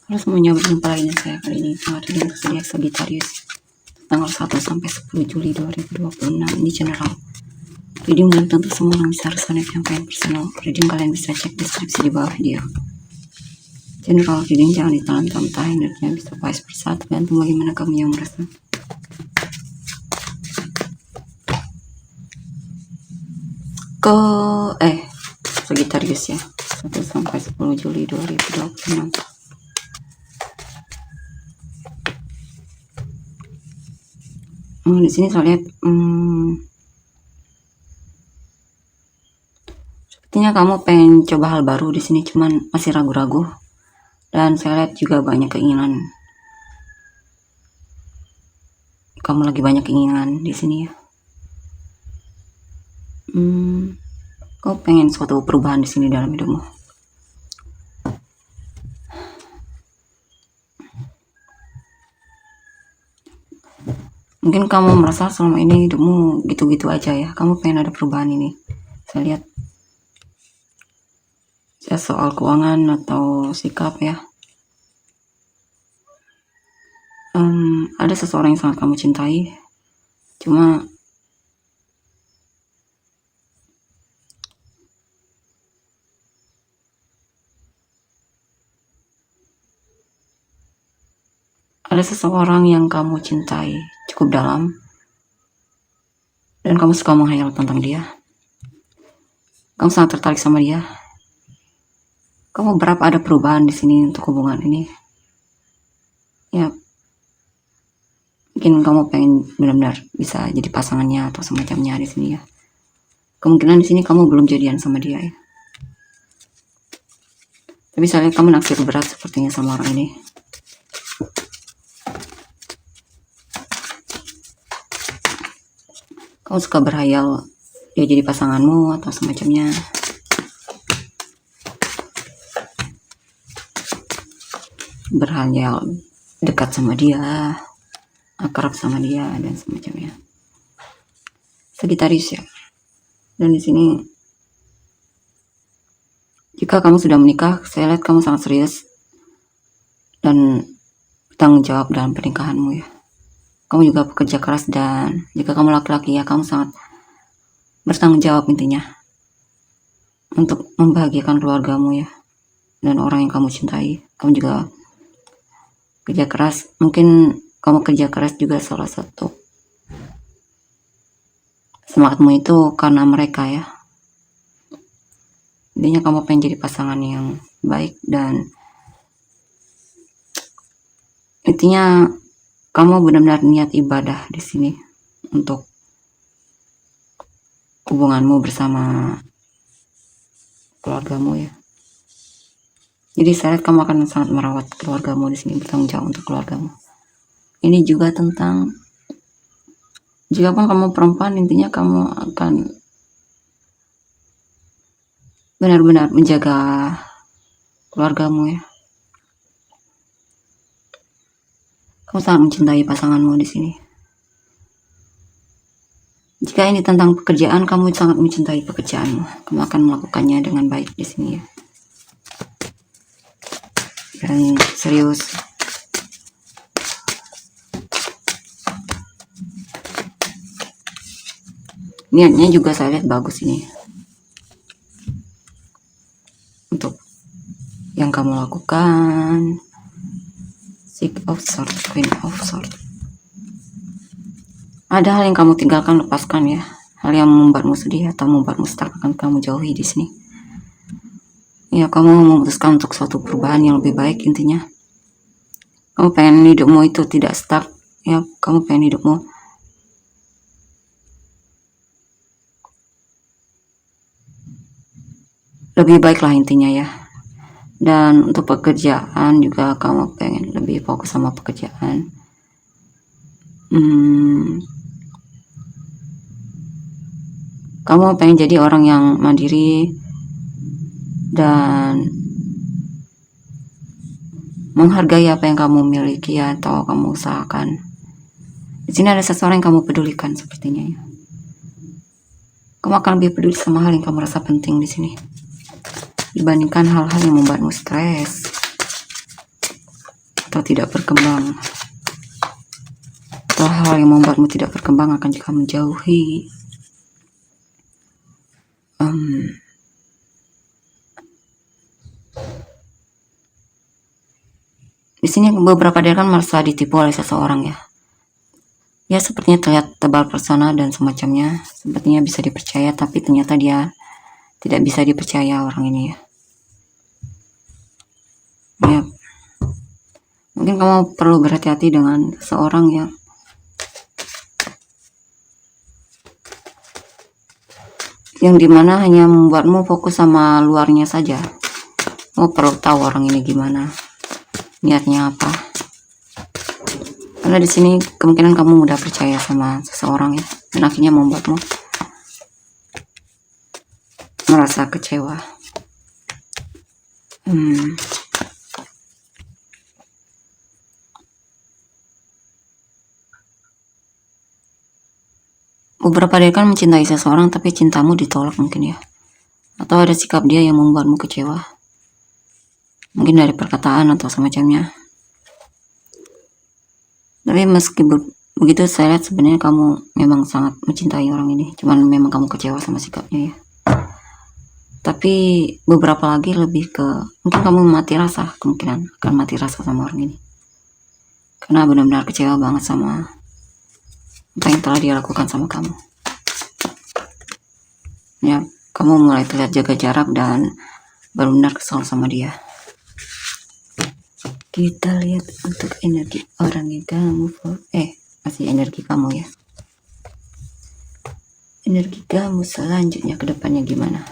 Harus menyambut jumpa lagi dengan saya kali ini sangat reading zodiak Sagittarius tanggal 1 sampai 10 Juli 2026. Ini general reading, belum tentu semua yang bisa resonate. Yang pengen personal reading kalian bisa cek deskripsi di bawah video. General reading jangan ditelan-telan, energinya bisa vice versa, tergantung bagaimana kamu yang merasa. Sagittarius ya, 1 sampai 10 Juli 2026. Di sini saya lihat sepertinya kamu pengen coba hal baru di sini, cuman masih ragu-ragu. Dan saya lihat juga banyak keinginan. Kamu lagi banyak keinginan di sini ya. Kau pengen suatu perubahan di sini dalam hidupmu. Mungkin kamu merasa selama ini hidupmu gitu-gitu aja ya. Kamu pengen ada perubahan ini. Saya lihat ya, soal keuangan atau sikap ya. Ada seseorang yang sangat kamu cintai, cuma ada seseorang yang kamu cintai cukup dalam dan kamu suka menghayal tentang dia. Kamu sangat tertarik sama dia. Kamu berharap ada perubahan di sini untuk hubungan ini. Ya, mungkin kamu pengen benar-benar bisa jadi pasangannya atau semacamnya di sini ya. Kemungkinan di sini kamu belum jadian sama dia ya. Tapi saya lihat kamu naksir berat sepertinya sama orang ini. Kamu suka berhayal dia jadi pasanganmu atau semacamnya. Berhayal dekat sama dia, akrab sama dia dan semacamnya. Sagittarius ya. Dan di sini jika kamu sudah menikah, saya lihat kamu sangat serius dan bertanggung jawab dalam pernikahanmu ya. Kamu juga pekerja keras, dan jika kamu laki-laki ya, kamu sangat bertanggung jawab intinya untuk membahagiakan keluargamu ya dan orang yang kamu cintai. Kamu juga kerja keras. Mungkin kamu kerja keras juga salah satu semangatmu itu karena mereka ya. Intinya kamu pengen jadi pasangan yang baik, dan intinya kamu benar-benar niat ibadah di sini untuk hubunganmu bersama keluargamu ya. Jadi saya lihat kamu akan sangat merawat keluargamu di sini, bertanggung jawab untuk keluargamu. Ini juga tentang jika pun kamu perempuan, intinya kamu akan benar-benar menjaga keluargamu ya. Kamu sangat mencintai pasanganmu di sini. Jika ini tentang pekerjaan, kamu sangat mencintai pekerjaanmu. Kamu akan melakukannya dengan baik di sini ya. Dan serius. Niatnya juga saya lihat bagus ini. Untuk yang kamu lakukan. Six of Swords, Queen of Swords. Ada hal yang kamu tinggalkan, lepaskan ya. Hal yang membuatmu sedih atau membuatmu stuck akan kamu jauhi di sini. Ya, kamu memutuskan untuk suatu perubahan yang lebih baik intinya. Kamu pengen hidupmu itu tidak stuck ya. Kamu pengen hidupmu lebih baik lah intinya ya. Dan untuk pekerjaan juga kamu pengen lebih fokus sama pekerjaan. Kamu pengen jadi orang yang mandiri dan menghargai apa yang kamu miliki atau kamu usahakan. Di sini ada seseorang yang kamu pedulikan sepertinya ya. Kamu akan lebih peduli sama hal yang kamu rasa penting di sini dibandingkan hal-hal yang membuatmu stres. atau tidak berkembang, atau hal yang membuatmu tidak berkembang akan kamu jauhi. Di sini beberapa dari kan merasa ditipu oleh seseorang ya. Ya sepertinya terlihat tebal persona dan semacamnya, sepertinya bisa dipercaya, tapi ternyata dia tidak bisa dipercaya orang ini ya. Ya, mungkin kamu perlu berhati-hati dengan seseorang yang dimana hanya membuatmu fokus sama luarnya saja. Kamu perlu tahu orang ini gimana, niatnya apa. Karena di sini kemungkinan kamu mudah percaya sama seseorang ya, dan akhirnya membuatmu merasa kecewa. Beberapa dari kan mencintai seseorang tapi cintamu ditolak mungkin ya, atau ada sikap dia yang membuatmu kecewa, mungkin dari perkataan atau semacamnya. Tapi meski begitu, saya lihat sebenarnya kamu memang sangat mencintai orang ini, cuman memang kamu kecewa sama sikapnya ya. Tapi beberapa lagi lebih ke mungkin kamu mati rasa, kemungkinan akan mati rasa sama orang ini, karena benar-benar kecewa banget sama apa yang telah dia lakukan sama kamu. Ya, kamu mulai terlihat jaga jarak dan benar-benar kesal sama dia. Kita lihat untuk energi orang yang kamu masih energi kamu ya. Energi kamu selanjutnya ke depannya gimana?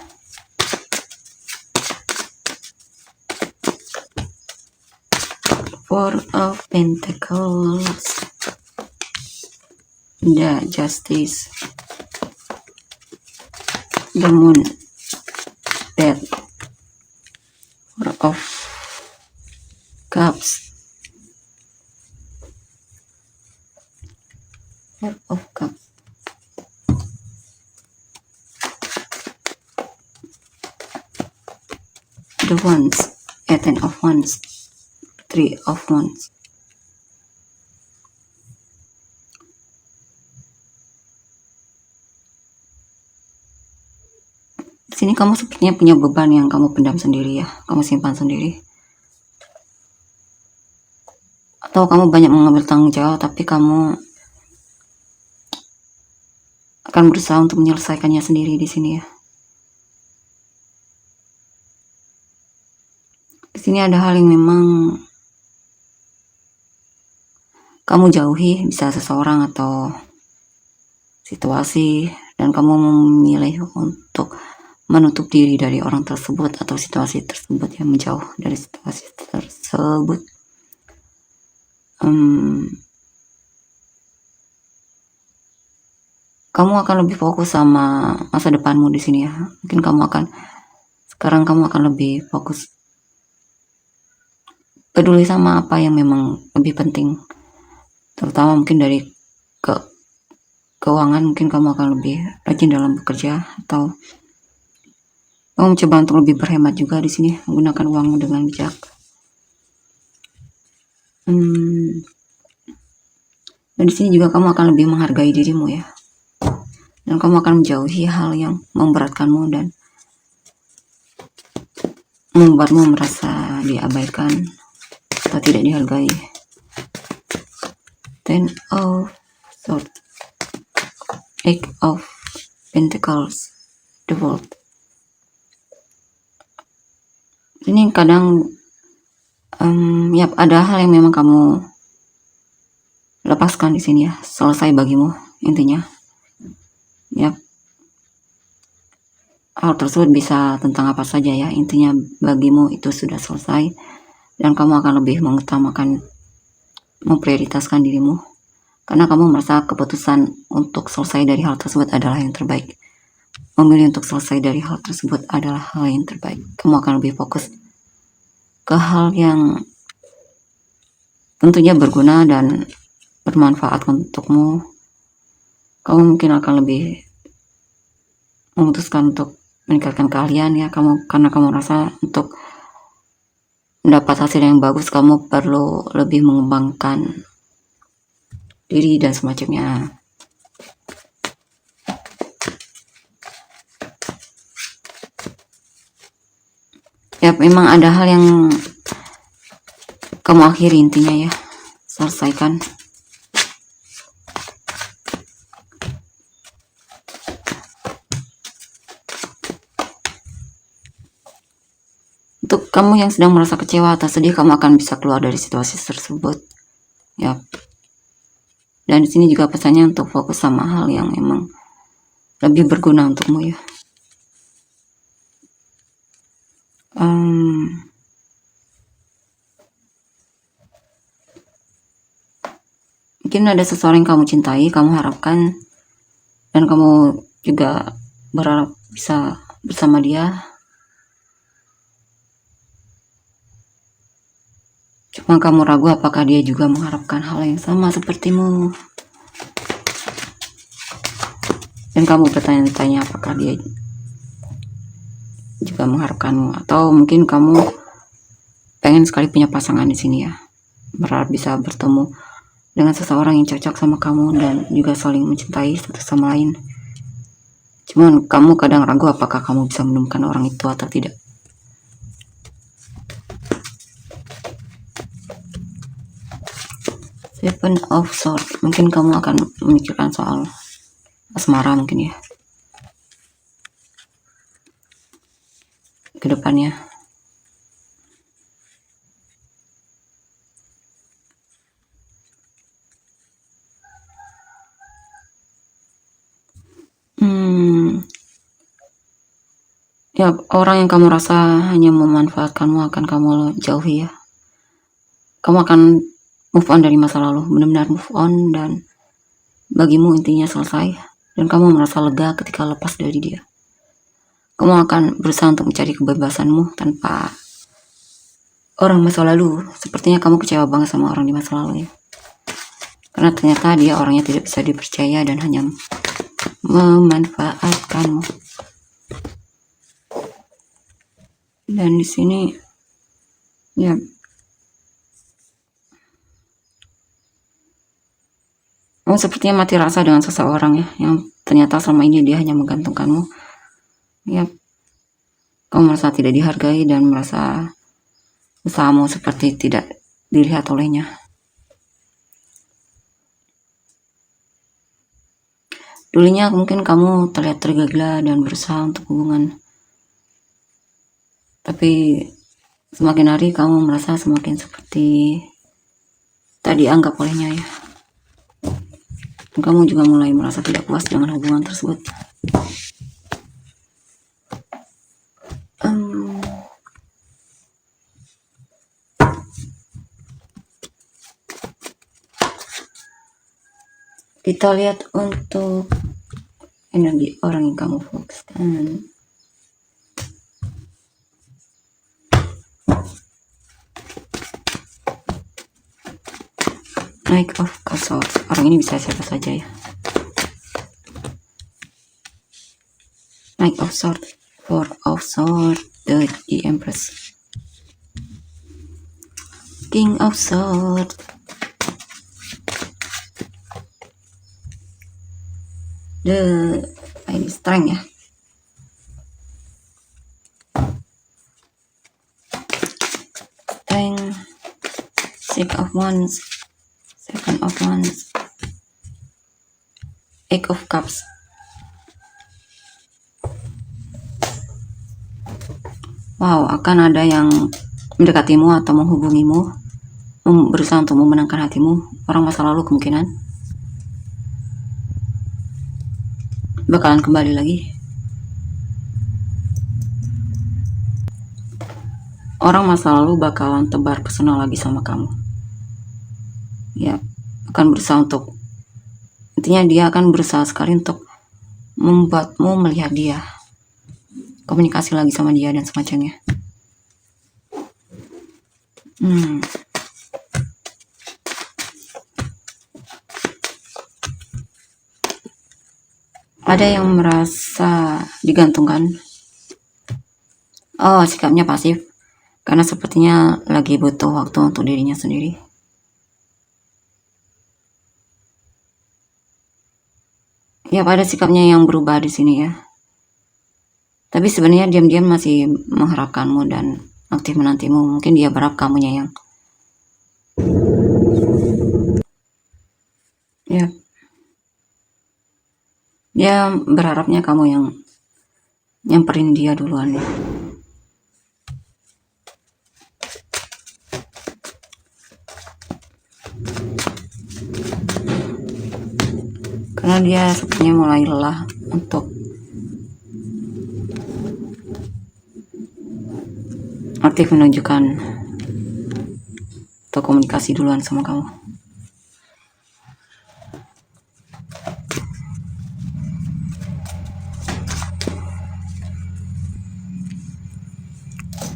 Four of Pentacles, the Justice, the Moon, Death, Four of Cups, Four of Cups, the Wands, Ten of Wands, Three of Wands. Di sini kamu sepertinya punya beban yang kamu pendam sendiri ya, kamu simpan sendiri. Atau kamu banyak mengambil tanggung jawab, tapi kamu akan berusaha untuk menyelesaikannya sendiri di sini ya. Di sini ada hal yang memang kamu jauhi, bisa seseorang atau situasi, dan kamu memilih untuk menutup diri dari orang tersebut atau situasi tersebut, yang menjauh dari situasi tersebut. Kamu akan lebih fokus sama masa depanmu di sini ya. Mungkin sekarang kamu akan lebih fokus peduli sama apa yang memang lebih penting, terutama mungkin dari keuangan. Mungkin kamu akan lebih rajin dalam bekerja, atau kamu mencoba untuk lebih berhemat juga di sini, menggunakan uangmu dengan bijak. Dan di sini juga kamu akan lebih menghargai dirimu ya, dan kamu akan menjauhi hal yang memberatkanmu dan membuatmu merasa diabaikan atau tidak dihargai. Ten of Swords, Eight of Pentacles, the World. Ini kadang ada hal yang memang kamu lepaskan di sini ya, selesai bagimu intinya. Hal tersebut bisa tentang apa saja ya, intinya bagimu itu sudah selesai, dan kamu akan lebih mengutamakan, memprioritaskan dirimu, karena kamu merasa keputusan untuk selesai dari hal tersebut adalah yang terbaik. Memilih untuk selesai dari hal tersebut adalah hal yang terbaik. Kamu akan lebih fokus ke hal yang tentunya berguna dan bermanfaat untukmu. Kamu mungkin akan lebih memutuskan untuk meningkatkan keahlian ya, karena kamu rasa untuk mendapat hasil yang bagus, kamu perlu lebih mengembangkan diri dan semacamnya. Ya, memang ada hal yang kamu akhiri, intinya ya, selesaikan. Untuk kamu yang sedang merasa kecewa atau sedih, kamu akan bisa keluar dari situasi tersebut. Ya. Dan di sini juga pesannya untuk fokus sama hal yang memang lebih berguna untukmu ya. Mungkin ada seseorang yang kamu cintai, kamu harapkan, dan kamu juga berharap bisa bersama dia. Cuma kamu ragu apakah dia juga mengharapkan hal yang sama sepertimu. Dan kamu bertanya-tanya apakah dia juga mengharapkanmu, atau mungkin kamu pengen sekali punya pasangan di sini ya, berharap bisa bertemu dengan seseorang yang cocok sama kamu dan juga saling mencintai satu sama lain. Cuman kamu kadang ragu apakah kamu bisa menemukan orang itu atau tidak. Seven of Swords, mungkin kamu akan memikirkan soal asmara mungkin ya ke depannya. Ya, orang yang kamu rasa hanya memanfaatkanmu akan kamu jauhi ya. Kamu akan move on dari masa lalu, benar-benar move on, dan bagimu intinya selesai, dan kamu merasa lega ketika lepas dari dia. Kamu akan berusaha untuk mencari kebebasanmu tanpa orang masa lalu. Sepertinya kamu kecewa banget sama orang di masa lalu ya, karena ternyata dia orangnya tidak bisa dipercaya dan hanya memanfaatkanmu. Dan di sini ya, kamu sepertinya mati rasa dengan seseorang ya, yang ternyata selama ini dia hanya menggantungkanmu. Ya, kamu merasa tidak dihargai dan merasa usahamu seperti tidak dilihat olehnya. Dulunya mungkin kamu terlihat tergila-gila dan berusaha untuk hubungan, tapi semakin hari kamu merasa semakin seperti tak dianggap olehnya ya. Dan kamu juga mulai merasa tidak puas dengan hubungan tersebut. Kita lihat untuk energi orang yang kamu fokuskan. Knight of Swords, orang ini bisa siapa saja ya. Knight of Swords, Four of Swords, the Empress, King of Swords, ini Strength ya. Strength, Six of Wands, Seven of Wands, Eight of Cups. Wow, akan ada yang mendekatimu atau menghubungimu, berusaha untuk memenangkan hatimu. Orang masa lalu kemungkinan bakalan kembali lagi. Orang masa lalu bakalan tebar pesona lagi sama kamu. Ya, akan berusaha untuk, intinya dia akan berusaha sekali untuk membuatmu melihat dia, komunikasi lagi sama dia dan semacamnya. Ada yang merasa digantungkan. Oh, sikapnya pasif. karena sepertinya lagi butuh waktu untuk dirinya sendiri. Ya, ada sikapnya yang berubah di sini ya. Tapi sebenarnya diam-diam masih mengharapkanmu dan aktif menantimu. Mungkin dia berharap kamunya yang ya, dia berharapnya kamu yang nyamperin dia duluan ya. Karena dia sepertinya mulai lelah untuk aktif menunjukkan atau komunikasi duluan sama kamu.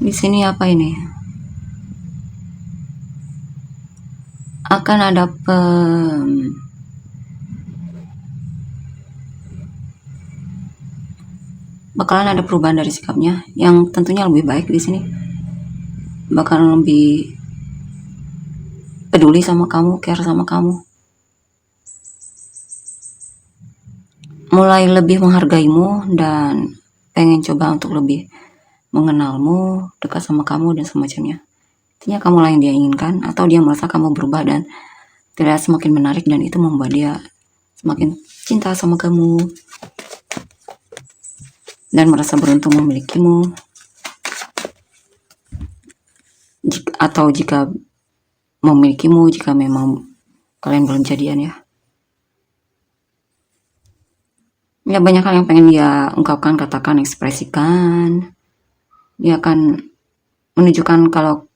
Di sini apa ini? Akan ada bakalan ada perubahan dari sikapnya yang tentunya lebih baik di sini. Bakalan lebih peduli sama kamu, care sama kamu. Mulai lebih menghargaimu dan pengen coba untuk lebih mengenalmu, dekat sama kamu dan semacamnya. Intinya kamu lah yang dia inginkan, atau dia merasa kamu berubah dan tidak semakin menarik, dan itu membuat dia semakin cinta sama kamu dan merasa beruntung memilikimu. Jika memilikimu, jika memang kalian belum jadian ya. Ya, banyak hal yang pengen dia ungkapkan, katakan, ekspresikan. Dia akan menunjukkan kalau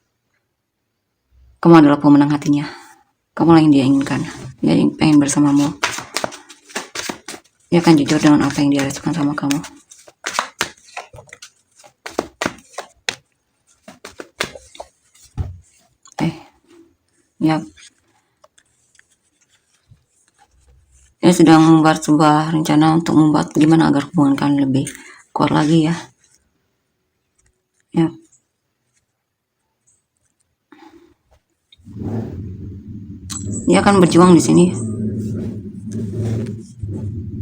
kamu adalah pemenang hatinya. Kamu lah yang dia inginkan. Dia pengen bersamamu. Dia akan jujur dengan apa yang dia rasakan sama kamu. Ya, dia sedang membuat sebuah rencana untuk membuat gimana agar hubungan kalian lebih kuat lagi ya. Ya. Dia akan berjuang di sini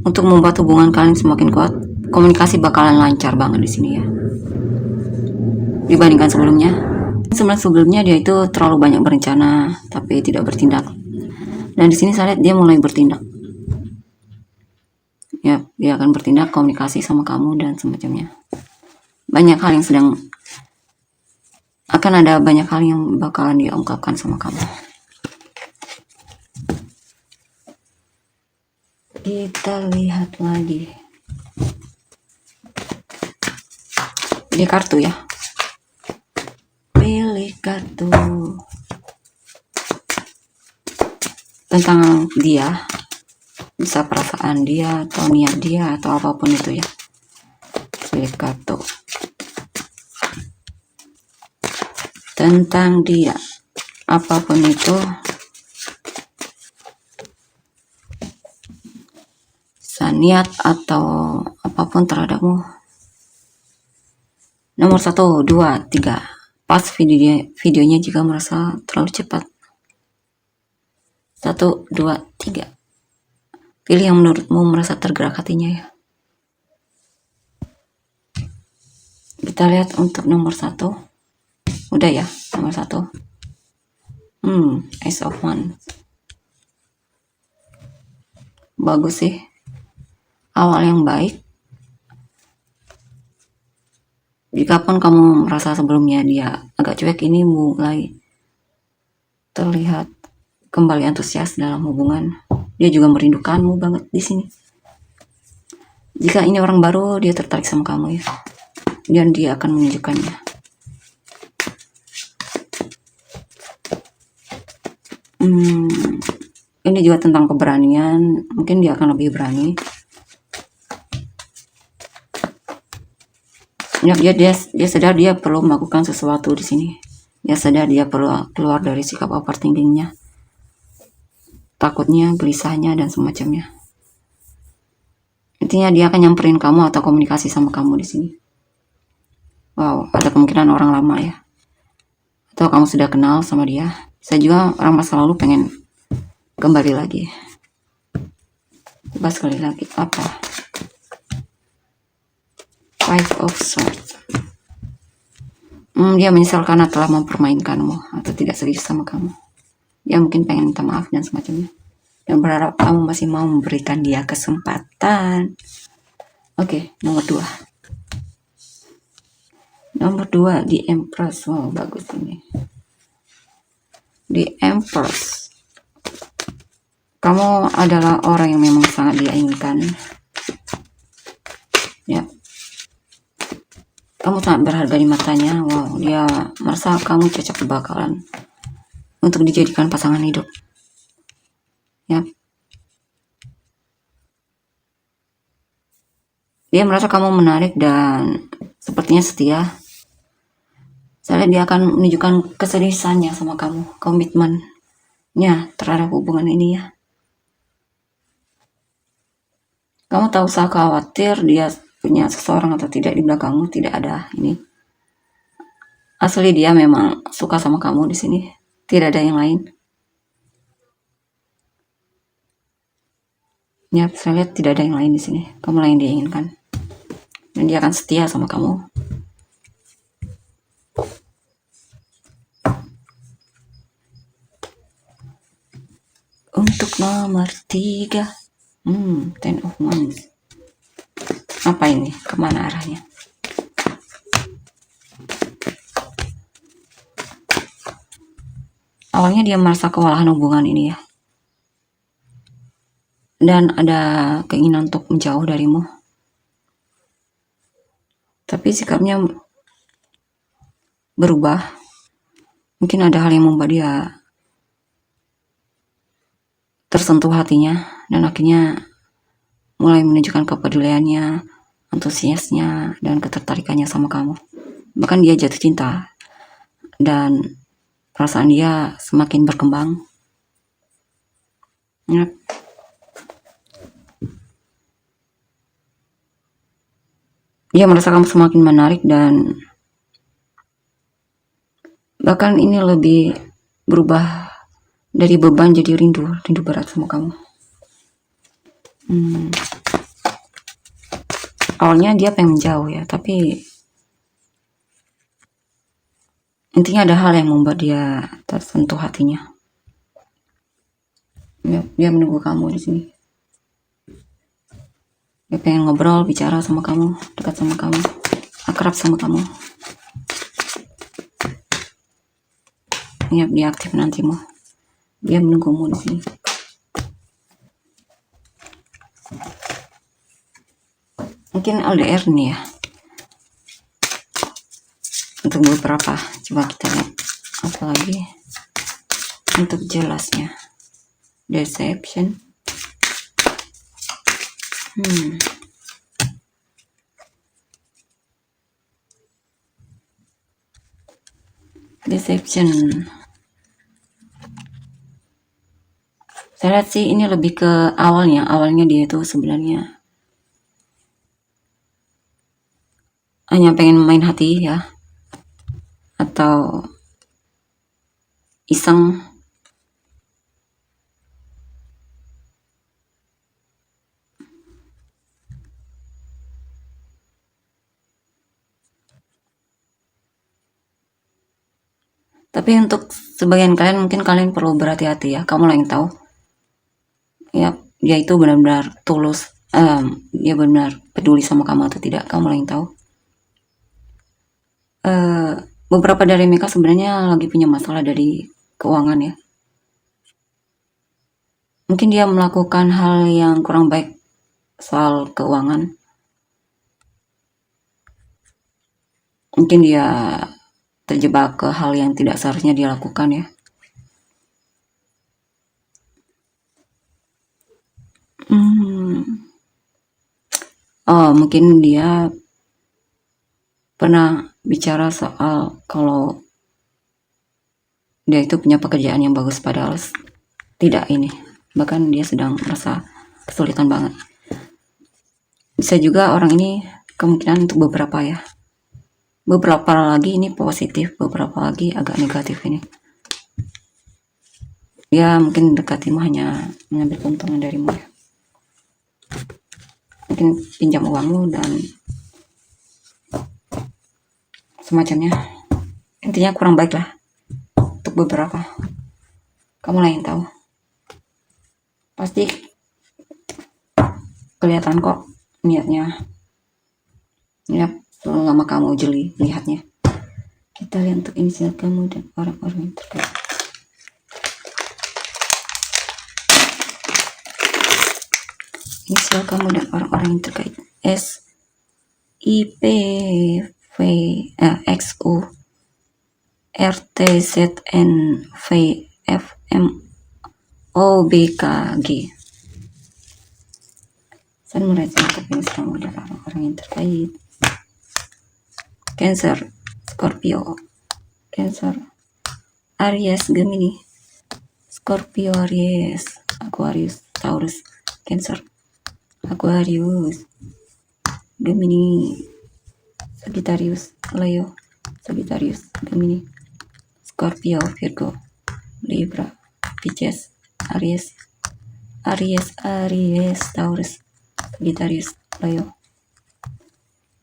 untuk membuat hubungan kalian semakin kuat. Komunikasi bakalan lancar banget di sini ya, dibandingkan sebelumnya. Sebelumnya dia itu terlalu banyak berencana tapi tidak bertindak. Dan di sini saya lihat dia mulai bertindak. Ya, dia akan bertindak, komunikasi sama kamu dan semacamnya. Banyak hal yang akan ada banyak hal yang bakalan dia ungkapkan sama kamu. Kita lihat lagi di kartu ya. Pilih kartu tentang dia, bisa perasaan dia atau niat dia atau apapun itu ya. Pilih kartu tentang dia, apapun itu, niat atau apapun terhadapmu. Nomor 1, 2, 3. Pas videonya jika merasa terlalu cepat. 1, 2, 3. Pilih yang menurutmu merasa tergerak hatinya ya. Kita lihat untuk nomor 1. Udah ya, nomor 1. Ace of Wands. Bagus sih. Awal yang baik. Jikapun kamu merasa sebelumnya dia agak cuek, ini mulai terlihat kembali antusias dalam hubungan. Dia juga merindukanmu banget di sini. Jika ini orang baru, dia tertarik sama kamu ya. Dan dia akan menunjukkannya. Ini juga tentang keberanian. Mungkin dia akan lebih berani. Ya, dia sadar dia perlu melakukan sesuatu di sini. Dia sadar dia perlu keluar dari sikap overthinkingnya, takutnya, gelisahnya dan semacamnya. Intinya dia akan nyamperin kamu atau komunikasi sama kamu di sini. Wow, ada kemungkinan orang lama ya. atau kamu sudah kenal sama dia. Saya juga orang masa lalu pengen kembali lagi. Coba sekali lagi, apa? Five of Swords. Dia menyesal karena telah mempermainkanmu atau tidak serius sama kamu. Dia mungkin pengen minta maaf dan semacamnya, dan berharap kamu masih mau memberikan dia kesempatan. Oke, nomor 2. Nomor 2, The Empress. Oh, bagus ini. The Empress. Kamu adalah orang yang memang sangat dia inginkan. Ya. Kamu sangat berharga di matanya. Wow, dia merasa kamu cocok bakalan untuk dijadikan pasangan hidup. Ya. Dia merasa kamu menarik dan sepertinya setia. Saya lihat dia akan menunjukkan keseriusannya sama kamu, komitmennya terhadap hubungan ini ya. Kamu tak usah khawatir dia punya seseorang atau tidak di belakangmu, tidak ada ini. Asli dia memang suka sama kamu di sini, tidak ada yang lain. Ya, saya lihat tidak ada yang lain di sini. Kamu lah yang dia inginkan, dan dia akan setia sama kamu. Untuk nomor 3, Ten of Wands. Apa ini? Kemana arahnya? Awalnya dia merasa kewalahan hubungan ini ya, dan ada keinginan untuk menjauh darimu. Tapi sikapnya berubah. Mungkin ada hal yang membuat dia tersentuh hatinya, dan akhirnya mulai menunjukkan kepeduliannya, antusiasnya, dan ketertarikannya sama kamu. Bahkan dia jatuh cinta, dan perasaan dia semakin berkembang. Ya. Dia merasa kamu semakin menarik, dan bahkan ini lebih berubah dari beban jadi rindu berat sama kamu. Awalnya dia pengen menjauh ya, tapi intinya ada hal yang membuat dia tersentuh hatinya. Dia menunggu kamu di sini. Dia pengen ngobrol, bicara sama kamu, dekat sama kamu, akrab sama kamu. Ya, dia aktif nantimu. Dia menunggumu di sini. Mungkin LDR nih ya. Untuk beberapa, coba kita lihat apa lagi untuk jelasnya. Deception. Deception. Saya lihat sih ini lebih ke awalnya dia itu sebenarnya hanya pengen main hati ya, atau iseng. Tapi untuk sebagian kalian mungkin kalian perlu berhati-hati ya. Kamu lah yang tahu. Ya, dia itu benar-benar tulus. Dia benar peduli sama kamu atau tidak. Kamu lah yang tahu. Beberapa dari mereka sebenarnya lagi punya masalah dari keuangan ya. Mungkin dia melakukan hal yang kurang baik soal keuangan. Mungkin dia terjebak ke hal yang tidak seharusnya dia lakukan ya. Mungkin dia pernah bicara soal kalau dia itu punya pekerjaan yang bagus, padahal tidak ini. Bahkan dia sedang merasa kesulitan banget. Bisa juga orang ini kemungkinan untuk beberapa ya. Beberapa lagi ini positif, beberapa lagi agak negatif ini. Dia mungkin dekatimu hanya mengambil keuntungan darimu ya. Mungkin pinjam uangmu dan semacamnya. Intinya kurang baik lah untuk beberapa. Kamu lah yang tahu. Pasti kelihatan kok niatnya. Ya, lama kamu jeli lihatnya. Kita lihat untuk inisial kamu dan orang-orang yang terkait. Inisial kamu dan orang-orang yang terkait. S I P V X U R T Z N V F M O B K G. Saya merasakan inisial kamu dan orang-orang yang terkait. Cancer, Scorpio, Cancer, Aries, Gemini, Scorpio, Aries, Aquarius, Taurus, Cancer, Aquarius, Gemini, Sagittarius, Leo, Sagittarius, Gemini, Scorpio, Virgo, Libra, Pisces, Aries, Taurus, Sagittarius,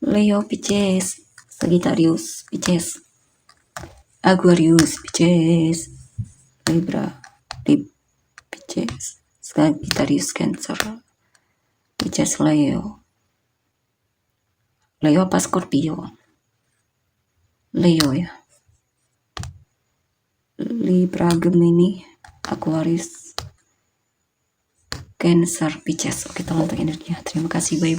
Leo, Pisces, Sagittarius, Pisces, Aquarius, Pisces, Libra, Pisces, Sagittarius, Cancer, Pisces, Leo apa Scorpio? Leo ya. Libra, Gemini, Aquarius, Cancer, Pisces. Oke, tolong untuk energinya. Terima kasih, bye.